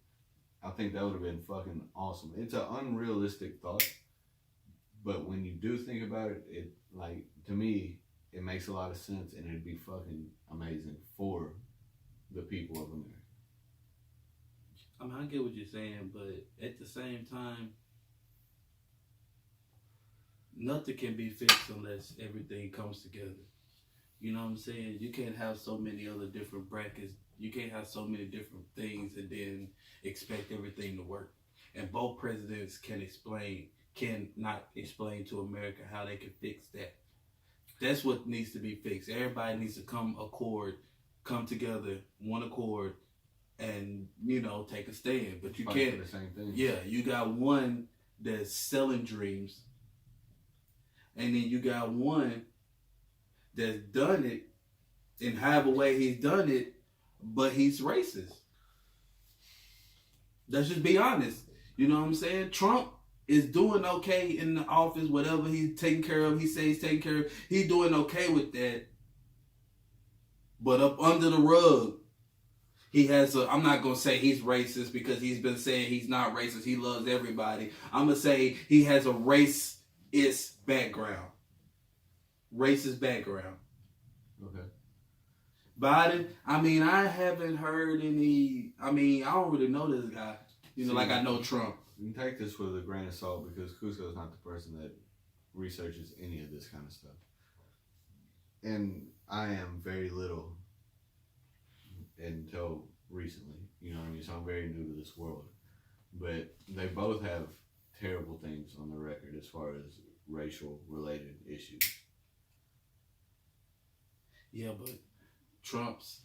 I think that would have been fucking awesome. It's an unrealistic thought, but when you do think about it, it, like, to me, it makes a lot of sense, and it'd be fucking amazing for the people of America. I mean, I get what you're saying, but at the same time, nothing can be fixed unless everything comes together. You know what I'm saying? You can't have so many other different brackets. You can't have so many different things and then expect everything to work. And both presidents cannot explain to America how they can fix that. That's what needs to be fixed. Everybody needs to come together, one accord, and, you know, take a stand. But you can't. The same thing. Yeah, you got one that's selling dreams, and then you got one that's done it in however way he's done it, but he's racist. Let's just be honest. You know what I'm saying? Trump is doing okay in the office, whatever he's taking care of, he says he's taking care of, he's doing okay with that. But up under the rug, he has I'm not going to say he's racist because he's been saying he's not racist, he loves everybody. I'm going to say he has a racist background. Racist background. Okay. Biden, I mean, I haven't heard any, I mean, I don't really know this guy. You know, like I know Trump. You can take this with a grain of salt because Cusco's not the person that researches any of this kind of stuff. And I am very little until recently, you know what I mean? So I'm very new to this world. But they both have terrible things on the record as far as racial related issues. Yeah, but Trump's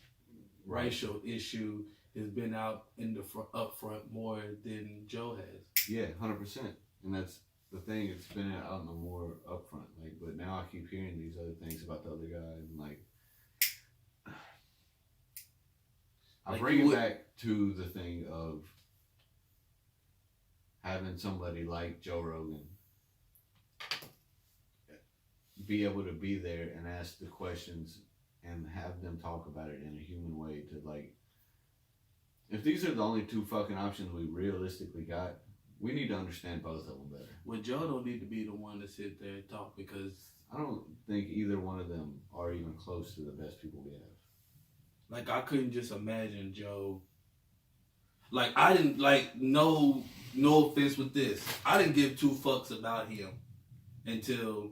racial issue has been out in the upfront more than Joe has. Yeah, 100%. And that's the thing. It's been out in the more upfront. Like, but now I keep hearing these other things about the other guy, and like, I bring it back to the thing of having somebody like Joe Rogan be able to be there and ask the questions and have them talk about it in a human way to like If these are the only two fucking options we realistically got, we need to understand both of them better. Well, Joe don't need to be the one to sit there and talk because I don't think either one of them are even close to the best people we have. like I couldn't just imagine Joe. Like I didn't like no offense with this. I didn't give two fucks about him until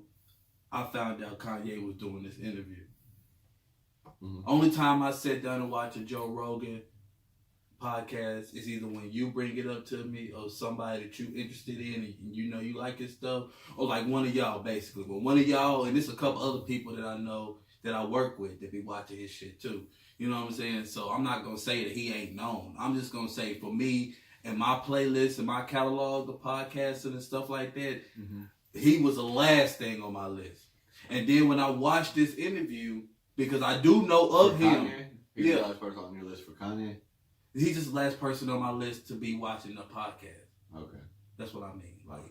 I found out Kanye was doing this interview. Mm-hmm. Only time I sat down and watched a Joe Rogan podcast is either when you bring it up to me or somebody that you interested in and you know you like his stuff, or like one of y'all basically. But one of y'all, and there's a couple other people that I know that I work with that be watching his shit too. You know what I'm saying? So I'm not gonna say that he ain't known. I'm just gonna say for me and my playlist and my catalog of podcasts and stuff like that, he was the last thing on my list. And then when I watched this interview, because I do know of him, he's the last person on your list for Kanye. He's just the last person on my list to be watching a podcast. Okay. That's what I mean. Like,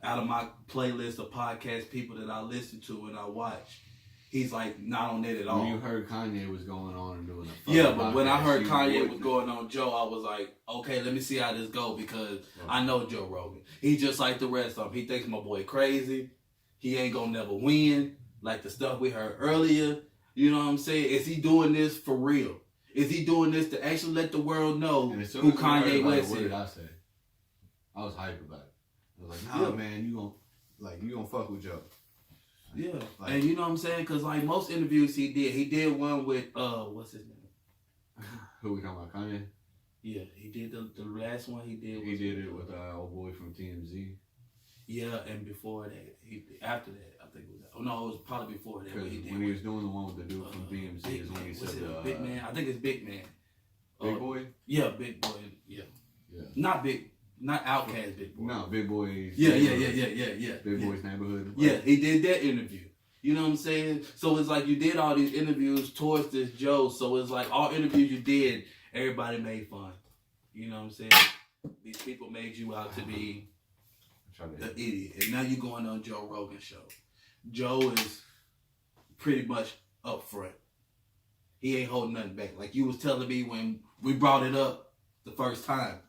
out of my playlist of podcast people that I listen to and I watch, he's like not on it at all. When you heard Kanye was going on and doing a yeah, but when I heard Kanye was going on Joe, I was like, okay, let me see how this go because I know Joe Rogan. He just like the rest of them. He thinks my boy crazy. He ain't gonna never win. Like the stuff we heard earlier. You know what I'm saying? Is he doing this for real? Is he doing this to actually let the world know who Kanye West is? What did I say? I was hype about it. I was like, nah, man, you gonna fuck with Joe. Yeah, like, and you know what I'm saying? Because like most interviews he did one with what's his name? Who we talking about? Kanye? Yeah, he did the last one he did. He did it with old boy from TMZ. Yeah, and before that, after that, I think it was. Oh no, it was probably before that. When he was doing the one with the dude from TMZ is when he said Big Man. I think it's Big Man. Big Boy. Yeah, Big Boy. Yeah. Not Outkast Big Boy. No, Big Boy's. Yeah. Big Boy's Neighborhood. Yeah, he did that interview. You know what I'm saying? So it's like you did all these interviews towards this Joe. So it's like all interviews you did, everybody made fun. You know what I'm saying? These people made you out to be the idiot. And now you're going on Joe Rogan's show. Joe is pretty much up front. He ain't holding nothing back. Like you was telling me when we brought it up the first time.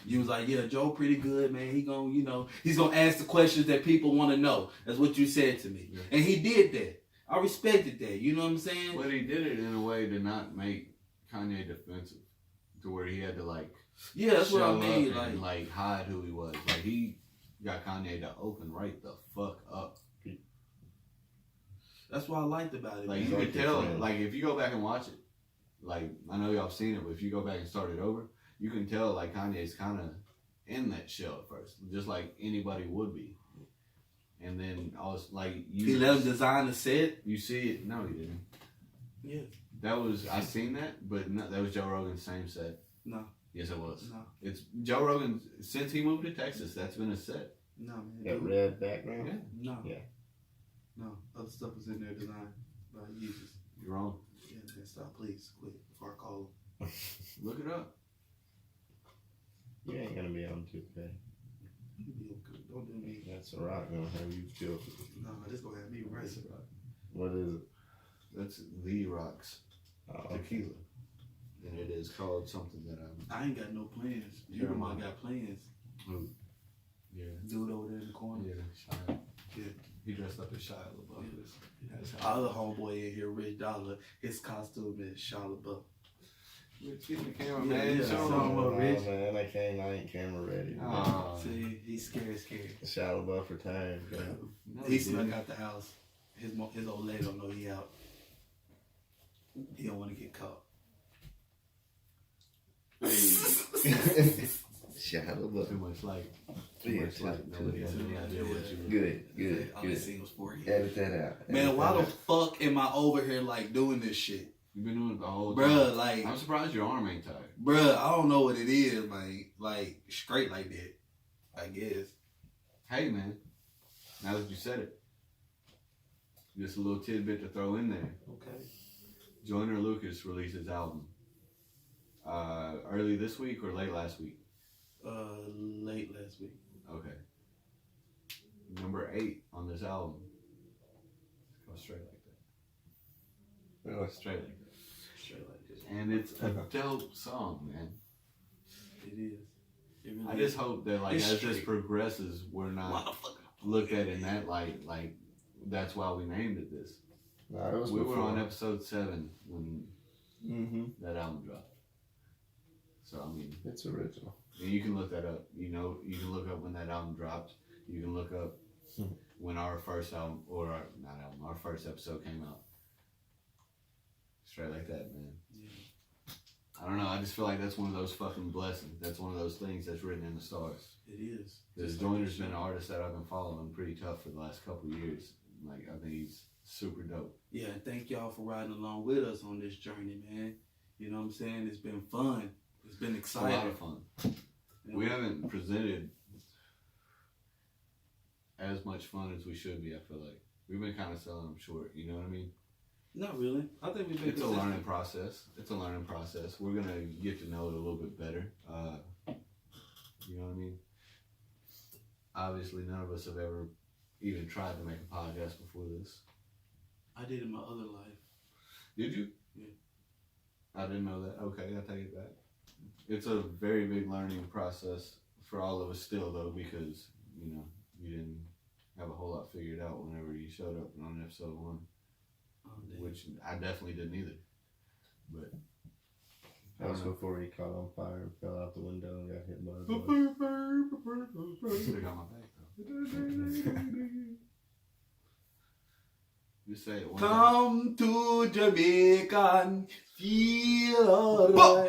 You was like, yeah, Joe pretty good, man. He gonna, he's gonna ask the questions that people want to know. That's what you said to me. Yeah. And he did that. I respected that. You know what I'm saying? But he did it in a way to not make Kanye defensive. To where he had to yeah, that's what I mean. And hide who he was. Like he got Kanye to open right the fuck up. That's what I liked about it. Like you could tell, like if you go back and watch it, like I know y'all seen it, but if you go back and start it over, you can tell like Kanye's kind of in that shell at first, just like anybody would be. And then I was like, he let him design the set. You see it? No, he didn't. Yeah. I seen that, but no, that was Joe Rogan's same set. No. Yes, it was. No. It's Joe Rogan since he moved to Texas. That's been his set. No, man. That red background. Yeah. No. Yeah. No, other stuff was in there designed by users. You're wrong. Yeah, man, stop, please, quit before I call him. Look it up. You ain't gonna be on 2K. Don't do me. That's a rock gonna have you killed. No, this gonna have me right. What is it? That's The Rock's tequila. And it is called something that I ain't got no plans. You know I got plans. Who? Yeah. Dude over there in the corner. Yeah, Shia. Yeah. He dressed up as Shia LaBeouf. Yeah. Our other homeboy in here, Rich Dollar, his costume is Shia LaBeouf. Get the camera, man. Show him, Rich. Man, I ain't camera ready. See, he's scared. Shia LaBeouf retired. No, he snuck out the house. His old lady don't know he out. He don't want to get caught. Shia LaBeouf. Too much like. Nobody has any idea what you were. Good. All I seen was 4 years. Edit that out. Man, why the fuck am I over here doing this shit? You've been doing it the whole time. Bruh, I'm surprised your arm ain't tired. Bruh, I don't know what it is, man. Straight like that, I guess. Hey, man. Now that you said it, just a little tidbit to throw in there. Okay. Joyner Lucas released his album. Early this week or late last week? Late last week. Okay. Number 8 on this album. Go straight like that. Really? Straight like that. Straight like this. And it's a dope song, man. It is. It really I just hope that like It's as straight. this progresses, we're not looked at in that light. Like that's why we named it this. No, it was We before. were on episode 7 when that album dropped. So I mean, it's original. And you can look that up. You know, you can look up when that album dropped. You can look up when our first album, or our first episode came out. Straight like that, man. Yeah. I don't know. I just feel like that's one of those fucking blessings. That's one of those things that's written in the stars. It is. Because Joyner's been an artist that I've been following pretty tough for the last couple of years. Like, I think he's super dope. Yeah, and thank y'all for riding along with us on this journey, man. You know what I'm saying? It's been fun. It's been exciting. A lot of fun. We haven't presented as much fun as we should be, I feel like. We've been kind of selling them short, you know what I mean? Not really. I think we've been It's a consistent. learning process. It's a learning process. We're going to get to know it a little bit better. You know what I mean? Obviously, none of us have ever even tried to make a podcast before this. I did in my other life. Did you? Yeah. I didn't know that. Okay, I take it back. It's a very big learning process for all of us still, though, because, you know, you didn't have a whole lot figured out whenever you showed up on episode 1. Which I definitely didn't either. But that was before he caught on fire and fell out the window and got hit by a bus. Stick on my back though. You say it one time. Come to Jamaica, feel alright.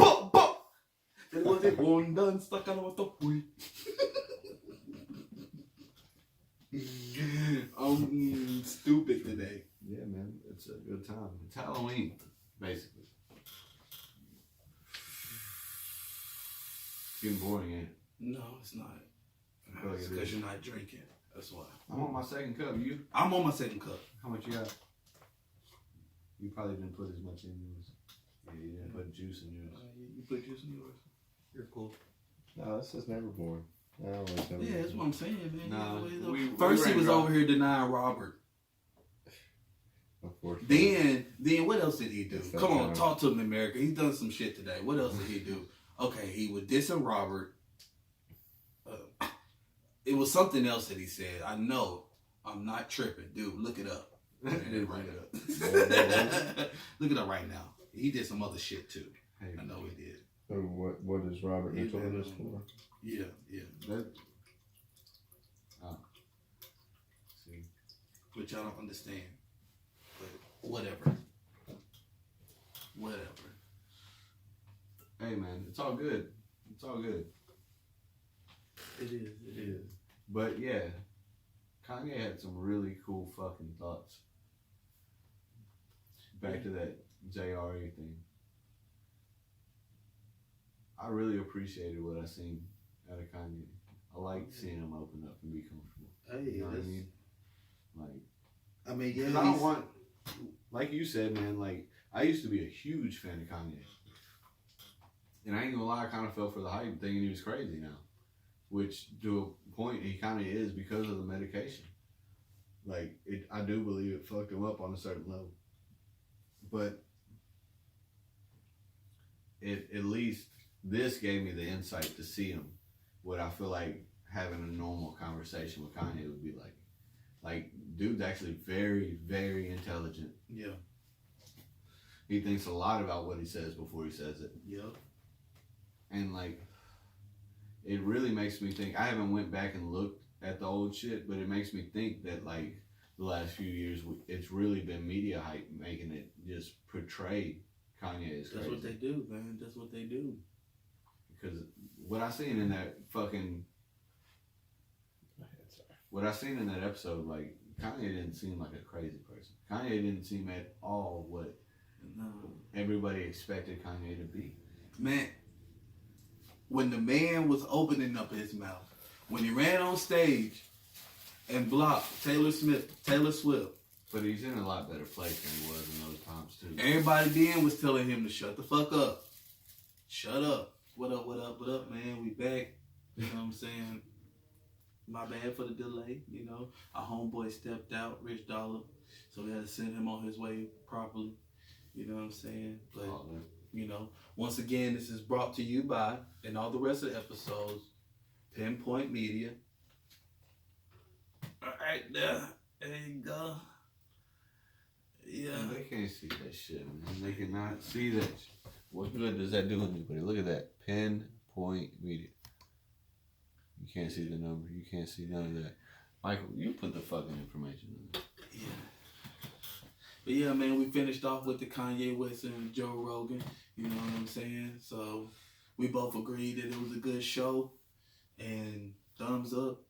There was a London stuck on the pool. I'm stupid today. Yeah, man, it's a good time. It's Halloween, basically. It's getting boring, ain't it? No, it's not. I feel like It's it because is. you're not drinking. That's why. I'm on my second cup. You? I'm on my second cup. How much you got? You probably didn't put as much in yours. Yeah, you didn't put juice in yours. You put juice in yours. You're cool. No, this is never boring. I always have Yeah, that's what I'm saying, man. Nah, First we he was ran over here denying Robert. Unfortunately. Then what else did he do? It's that Come on, time. talk to him, America. He's done some shit today. What else did he do? Okay, he was dissing Robert. It was something else that he said. I know. I'm not tripping. Dude, look it up. Dude, Right up. Look it up right now. He did some other shit too. Hey, I know he did. So what is Robert He's Mitchell in been, this for? Yeah, yeah. that, see, Which I don't understand. But whatever. Whatever. hey man, it's all good. It's all good. It is. It is. But yeah, Kanye had some really cool fucking thoughts. Back to that JRE thing. I really appreciated what I seen out of Kanye. I liked seeing him open up and be comfortable. Hey, You know what I mean? Like, I mean, yeah. because I don't want, like you said, man, like, I used to be a huge fan of Kanye. And I ain't gonna lie, I kind of fell for the hype thinking he was crazy now. Which, to a point, he kind of is because of the medication. Like, I do believe it fucked him up on a certain level. But at least this gave me the insight to see him. What I feel like having a normal conversation with Kanye would be like. Like, dude's actually very, very intelligent. Yeah. He thinks a lot about what he says before he says it. Yep. And like, it really makes me think. I haven't went back and looked at the old shit, but it makes me think that like the last few years, it's really been media hype making it just portray Kanye as crazy. That's what they do, man. That's what they do. Because what I seen in that fucking, what I seen in that episode, like Kanye didn't seem like a crazy person. Kanye didn't seem at all what everybody expected Kanye to be. Man, when the man was opening up his mouth, when he ran on stage and blocked Taylor Swift. But he's in a lot better place than he was in those times too. Everybody then was telling him to shut the fuck up. Shut up. What up, man? We back. You know what I'm saying? My bad for the delay, you know. Our homeboy stepped out, Rich Dollar. So we had to send him on his way properly. You know what I'm saying? But You know, once again, this is brought to you by, and all the rest of the episodes, Pinpoint Media. All right, there you go. Yeah. Man, they can't see that shit, man. They cannot see that shit. What good does that do anybody? Look at that. Pinpoint Media. You can't see the number. You can't see none of that. Michael, you put the fucking information in there. Yeah. But yeah, man, we finished off with the Kanye West and Joe Rogan. You know what I'm saying? So we both agreed that it was a good show. And thumbs up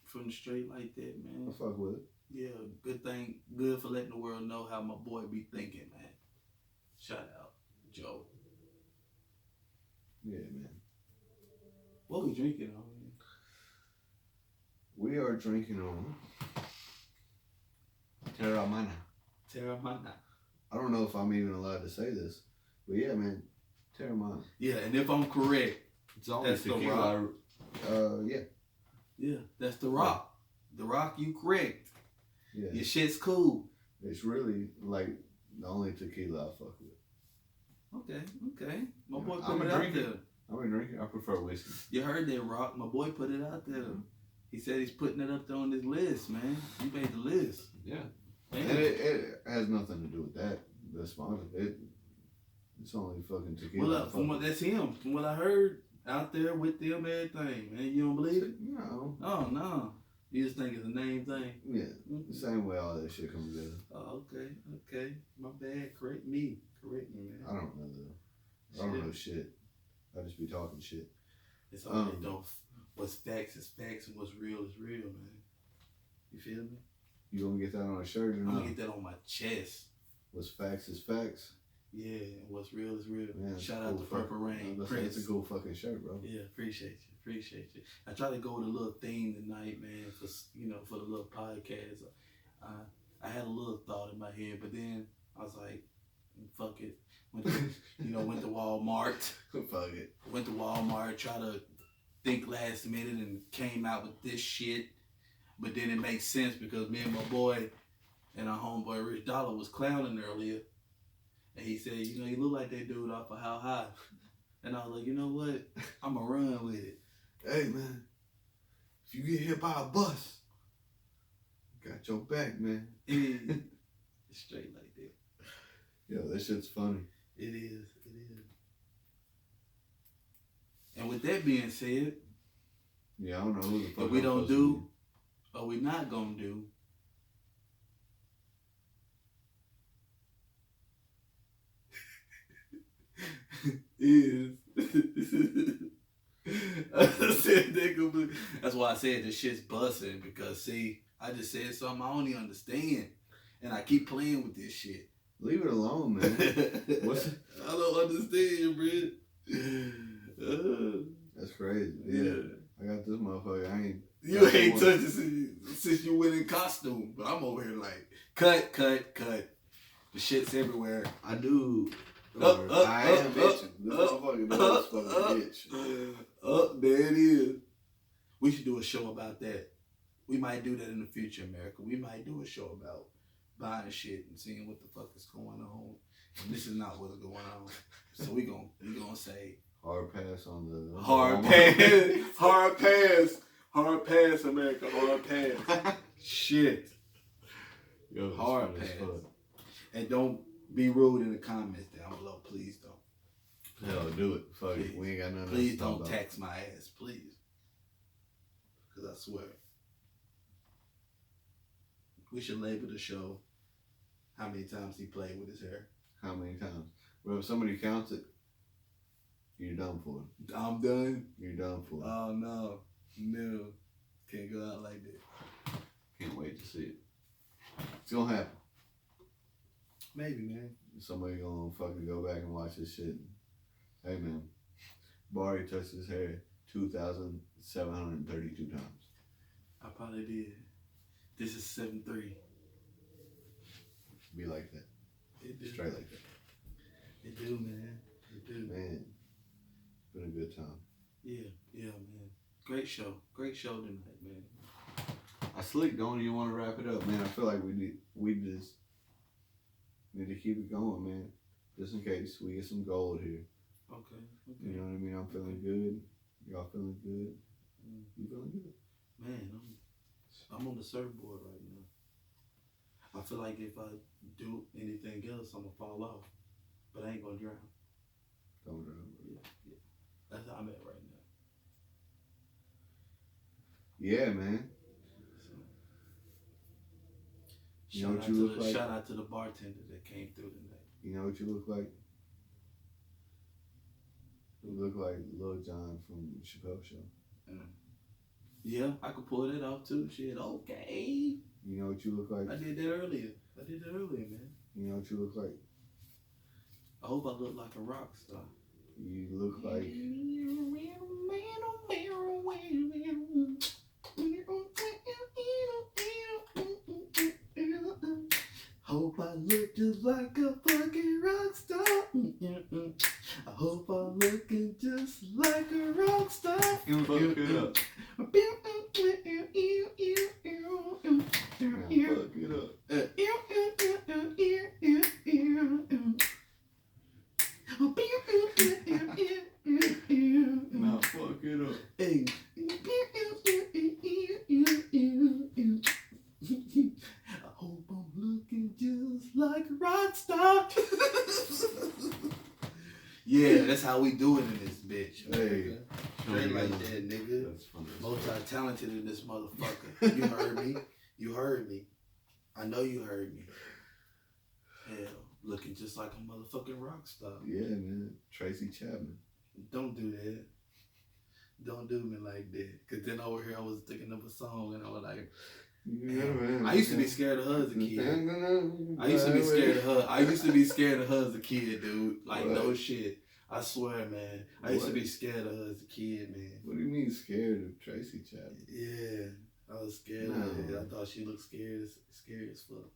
from the straight like that, man. I fuck with it. Yeah, good thing. Good for letting the world know how my boy be thinking, man. Shout out, Joe. Yeah, man. What we drinking on, man? We are drinking on Terramana. Terramana. I don't know if I'm even allowed to say this, but yeah, man, Terramana. Yeah, and if I'm correct, It's only that's the tequila. Yeah. Yeah, that's the rock. The rock, you correct. Yeah. Your shit's cool. It's really like the only tequila I fuck with. Okay. My boy I'm put a it out drinker. there. I'm a drinker. I prefer whiskey. You heard that, Rock? My boy put it out there. He said he's putting it up there on his list, man. You made the list. Yeah. Man. And it has nothing to do with that. That's fine. It's only fucking tequila. Well, from what that's him. From what I heard, out there with them, everything, man. You don't believe it? No. Oh no. You just think it's a name thing. Yeah. The same way all that shit comes together. Oh, okay. My bad. Correct me, man. I don't know though. I don't know shit. I just be talking shit. It's all right though. What's facts is facts, and what's real is real, man. You feel me? You gonna get that on a shirt or I'm not? gonna get that on my chest. What's facts is facts. Yeah, and what's real is real. Man, Shout out to Purple Rain. It's a cool fucking shirt, bro. Yeah, appreciate you. I try to go with a little theme tonight, man, for the little podcast. I had a little thought in my head, but then I was like, fuck it. Went to Walmart. Fuck it. Went to Walmart, try to think last minute and came out with this shit. But then it makes sense because me and my boy and our homeboy Rich Dollar was clowning earlier. And he said, you look like that dude off of How High. And I was like, you know what? I'm going to run with it. Hey, man. If you get hit by a bus, got your back, man. It's straight like that. Yo, that shit's funny. It is. And with that being said, yeah, I don't know who the fuck what we don't do, or we not going to do, is that's why I said this shit's busting, because see, I just said something I don't even understand, and I keep playing with this shit. Leave it alone, man. I don't understand, bro. That's crazy. Yeah. I got this motherfucker. You ain't touched it since you went in costume, but I'm over here like, cut. The shit's everywhere. I do. I am bitching. This motherfucker does fucking bitch. There it is. We should do a show about that. We might do that in the future, America. We might do a show about buying shit and seeing what the fuck is going on. And this is not what's going on. So we gonna say hard pass on the hard pass, America, hard pass. Shit. Yo, hard pass. And don't be rude in the comments down below, please don't. Hell, do it. Fuck it. We ain't got nothing Please else to talk don't about. tax my ass, please. Because I swear. We should label the show how many times he played with his hair. How many times? Well, if somebody counts it, you're done for. I'm done. You're done for. Oh, no. Can't go out like that. Can't wait to see it. It's gonna happen. Maybe, man. Somebody gonna fucking go back and watch this shit. Hey, man. Barry touched his hair 2,732 times. I probably did. This is 7-3. Be like that. It do. Straight like that. It do, man. It do. Man, it's been a good time. Yeah, man. Great show tonight, man. I slick, don't you want to wrap it up, man? I feel like we just need to keep it going, man. just in case we get some gold here. Okay. You know what I mean? I'm feeling good. Y'all feeling good? You feeling good? Man, I'm on the surfboard right now. I feel like if I do anything else, I'm gonna fall off, but I ain't gonna drown. Don't drown. Yeah. That's how I'm at right now. Yeah, man. So, You know what you look like? Shout out to the bartender that came through tonight. You know what you look like? You look like Lil Jon from Chappelle Show. Yeah, I could pull that off too. Shit, okay. You know what you look like? I did that earlier, man. You know what you look like? I hope I look like a rock star. You look like... Hope I look just like a fucking rock star. I hope I'm looking just like a rock star. Fuck it up. Fuck it up. Nah, fuck it up. Hey. I hope I'm looking just like a rock star. Yeah, that's how we do it in this bitch. Hey. Straight like that, nigga. That's funny. Multi-talented in this motherfucker. You heard me. You heard me. I know you heard me. Hell, looking just like a motherfucking rock star. Yeah, man. Tracy Chapman. Don't do that. Don't do me like that. Cause then over here I was thinking of a song and I was like, I used to be scared of her as a kid. I used to be scared of her. I used to be scared of her as a kid, dude. Like, what? No shit. I swear, man. I used to be scared of her as a kid, man. What do you mean scared of Tracy Chapman? Yeah, I was scared of her. I thought she looked scared as fuck.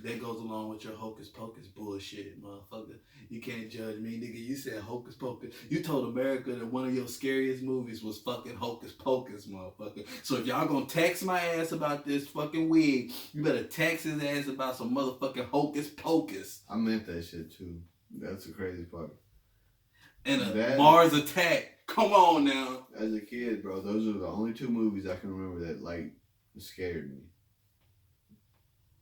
That goes along with your hocus pocus bullshit, motherfucker. You can't judge me, nigga. You said hocus pocus. You told America that one of your scariest movies was fucking hocus pocus, motherfucker. So if y'all gonna tax my ass about this fucking wig, you better tax his ass about some motherfucking hocus pocus. I meant that shit too. That's the crazy part. And Mars Attack. Come on now. As a kid, bro, those are the only two movies I can remember that like scared me.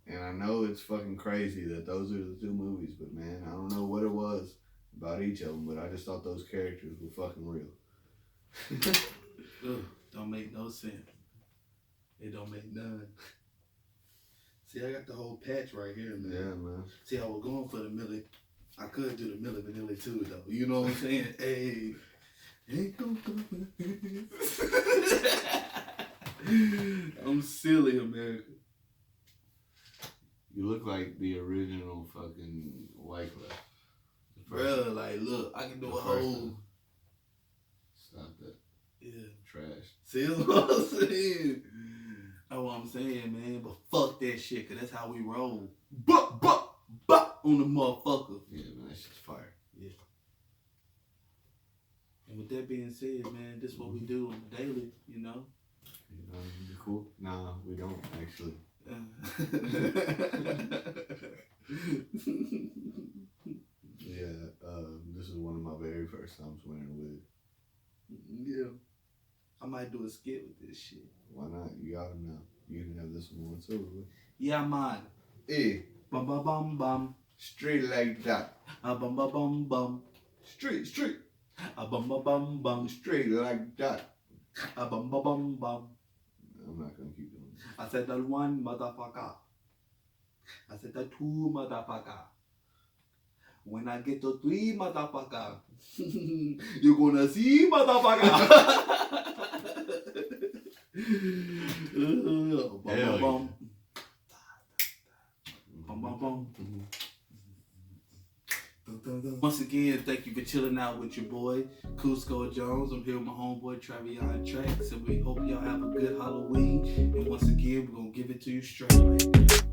And I know it's fucking crazy that those are the two movies, but man, I don't know what it was about each of them, but I just thought those characters were fucking real. Ugh, don't make no sense. It don't make none. See, I got the whole patch right here, man. Yeah, man. See, I was going for the Milli. I could do the Milli Vanilli too, though. You know what I'm saying? Hey. Ain't gonna come. I'm silly, America. You look like the original fucking Wyclef. Bruh, like, look, I can do a whole... Stop that. Yeah. Trash. See what I'm saying? That's what I'm saying, man. But fuck that shit, because that's how we roll. Buck on the motherfucker. Yeah, man, that shit's fire. Yeah. And with that being said, man, this is what we do on the daily, you know? You know, you cool? Nah, we don't, actually. Yeah, this is one of my very first times wearing a wig. Yeah. I might do a skit with this shit. Why not? You got him now. You can have this one too. Yeah, man. Hey. Bum bum bum bum. Straight like that. Bum bum bum bum. Straight. Bum bum bum bum. Straight like that. Bum bum bum bum. I'm not gonna keep doing this. I said that one motherfucker. I said that two motherfucker. When I get to three motherfucker, you're gonna see motherfucker. Bum, bum, bum. Once again, thank you for chilling out with your boy, CuscoJones. I'm here with my homeboy, TravionTraxx, and we hope y'all have a good Halloween. And once again, we're gonna give it to you straight like that.